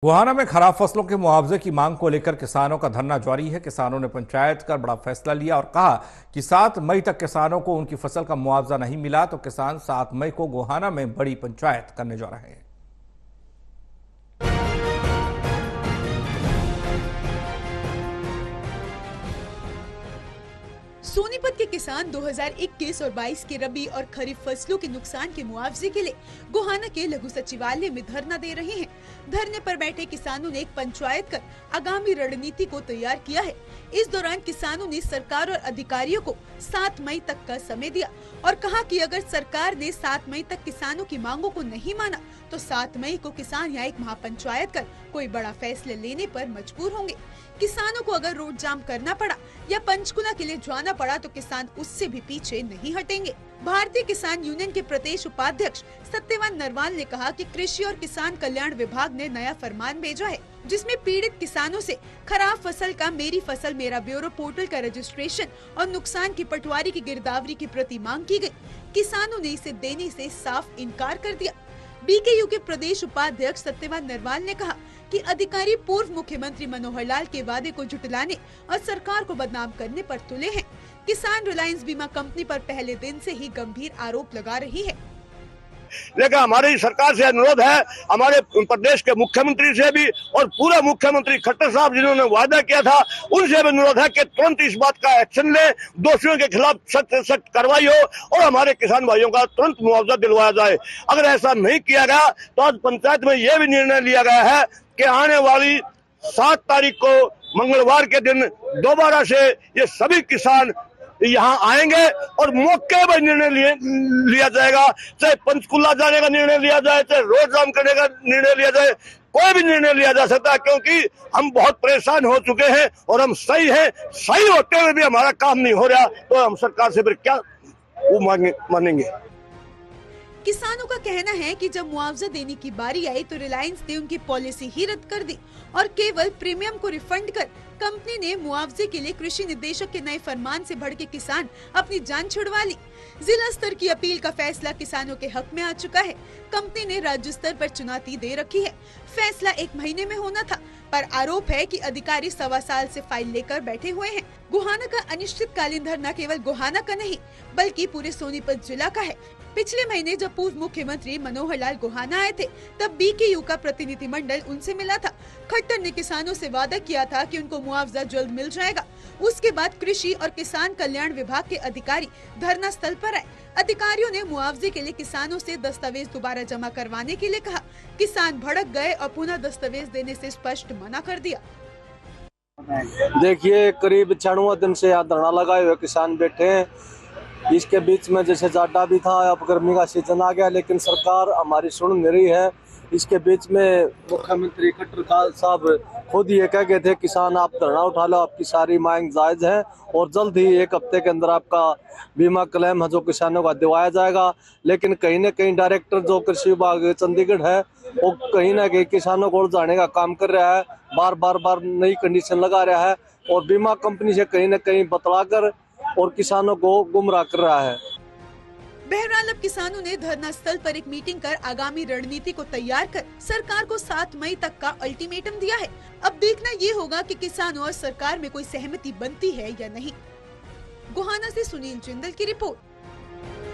गोहाना में खराब फसलों के मुआवजे की मांग को लेकर किसानों का धरना जारी है। किसानों ने पंचायत कर बड़ा फैसला लिया और कहा कि 7 मई तक किसानों को उनकी फसल का मुआवजा नहीं मिला तो किसान 7 मई को गोहाना में बड़ी पंचायत करने जा रहे हैं। सोनीपत के किसान 2021 और 22 के रबी और खरीफ फसलों के नुकसान के मुआवजे के लिए गोहाना के लघु सचिवालय में धरना दे रहे हैं। धरने पर बैठे किसानों ने एक पंचायत कर आगामी रणनीति को तैयार किया है। इस दौरान किसानों ने सरकार और अधिकारियों को 7 मई तक का समय दिया और कहा कि अगर सरकार ने 7 मई तक किसानों की मांगों को नहीं माना तो 7 मई को किसान यहाँ एक महापंचायत कर कोई बड़ा फैसला लेने पर मजबूर होंगे। किसानों को अगर रोड जाम करना पड़ा या पंचकुला के लिए जाना पड़ा तो किसान उससे भी पीछे नहीं हटेंगे। भारतीय किसान यूनियन के प्रदेश उपाध्यक्ष सत्यवान नरवाल ने कहा कि कृषि और किसान कल्याण विभाग ने नया फरमान भेजा है जिसमें पीड़ित किसानों से खराब फसल का मेरी फसल मेरा ब्यूरो पोर्टल का रजिस्ट्रेशन और नुकसान की पटवारी की गिरदावरी की प्रति मांग की गई। किसानों ने इसे देने से साफ इनकार कर दिया। बीकेयू के प्रदेश उपाध्यक्ष सत्यवान नरवाल ने कहा कि अधिकारी पूर्व मुख्यमंत्री मनोहर लाल के वादे को जुटलाने और सरकार को बदनाम करने पर तुले हैं। किसान रिलायंस बीमा कंपनी पर पहले दिन से ही गंभीर आरोप लगा रही है। लेकिन हमारी सरकार से अनुरोध है, हमारे प्रदेश के मुख्यमंत्री से भी और पूरा मुख्यमंत्री खट्टर साहब जिन्होंने वादा किया था उनसे भी अनुरोध है कि तुरंत इस बात का एक्शन ले, दोषियों के खिलाफ सख्त कार्रवाई हो और हमारे किसान भाइयों का तुरंत मुआवजा दिलवाया जाए। अगर ऐसा नहीं किया गया तो आज पंचायत में यह भी निर्णय लिया गया है कि आने वाली 7 तारीख को मंगलवार के दिन दोबारा से ये सभी किसान यहाँ आएंगे और मौके पर निर्णय लिया जाएगा। चाहे पंचकुला जाने का निर्णय लिया जाए, चाहे रोड जाम करने का निर्णय लिया जाए, कोई भी निर्णय लिया जा सकता है क्योंकि हम बहुत परेशान हो चुके हैं और हम सही हैं। सही होते हुए भी हमारा काम नहीं हो रहा तो हम सरकार से फिर क्या मानेंगे। किसानों का कहना है कि जब मुआवजा देने की बारी आई तो रिलायंस ने उनकी पॉलिसी ही रद्द कर दी और केवल प्रीमियम को रिफंड कर कंपनी ने मुआवजे के लिए कृषि निदेशक के नए फरमान से भड़के किसान अपनी जान छुड़वा ली। जिला स्तर की अपील का फैसला किसानों के हक में आ चुका है। कंपनी ने राज्य स्तर पर चुनौती दे रखी है। फैसला 1 महीने में होना था, पर आरोप है कि अधिकारी 1.25 साल से फाइल लेकर बैठे हुए हैं। गोहाना का अनिश्चितकालीन धरना केवल गोहाना का नहीं बल्कि पूरे सोनीपत जिला का है। पिछले महीने जब पूर्व मुख्यमंत्री मनोहर लाल गोहाना आए थे तब बीकेयू का प्रतिनिधिमंडल उनसे मिला था। खट्टर ने किसानों से वादा किया था कि उनको मुआवजा जल्द मिल जाएगा। उसके बाद कृषि और किसान कल्याण विभाग के अधिकारी धरना स्थल पर आए। अधिकारियों ने मुआवजे के लिए किसानों से दस्तावेज दोबारा जमा करवाने के लिए कहा। किसान भड़क गए और पुनः दस्तावेज देने से स्पष्ट मना कर दिया। देखिए, करीब 96 दिन से यहाँ धरना लगाए हुए किसान बैठे हैं। इसके बीच में जैसे जाडा भी था, अब गर्मी का सीजन आ गया लेकिन सरकार हमारी सुन नहीं रही है। इसके बीच में मुख्यमंत्री खट्टर साहब खुद ये कह गए थे किसान आप धरना उठा लो, आपकी सारी मांग जायज है और जल्द ही 1 हफ्ते के अंदर आपका बीमा क्लेम है जो किसानों का दिवाया जाएगा। लेकिन कहीं न कहीं डायरेक्टर जो कृषि विभाग चंडीगढ़ है वो कहीं ना कहीं किसानों को उलझाने का काम कर रहा है, बार नई कंडीशन लगा रहा है और बीमा कंपनी से कहीं न कहीं बतला कर और किसानों को गुमराह कर रहा है। बहरहाल अब किसानों ने धरना स्थल पर एक मीटिंग कर आगामी रणनीति को तैयार कर सरकार को 7 मई तक का अल्टीमेटम दिया है। अब देखना ये होगा कि किसानों और सरकार में कोई सहमति बनती है या नहीं। गोहाना से सुनील जिंदल की रिपोर्ट।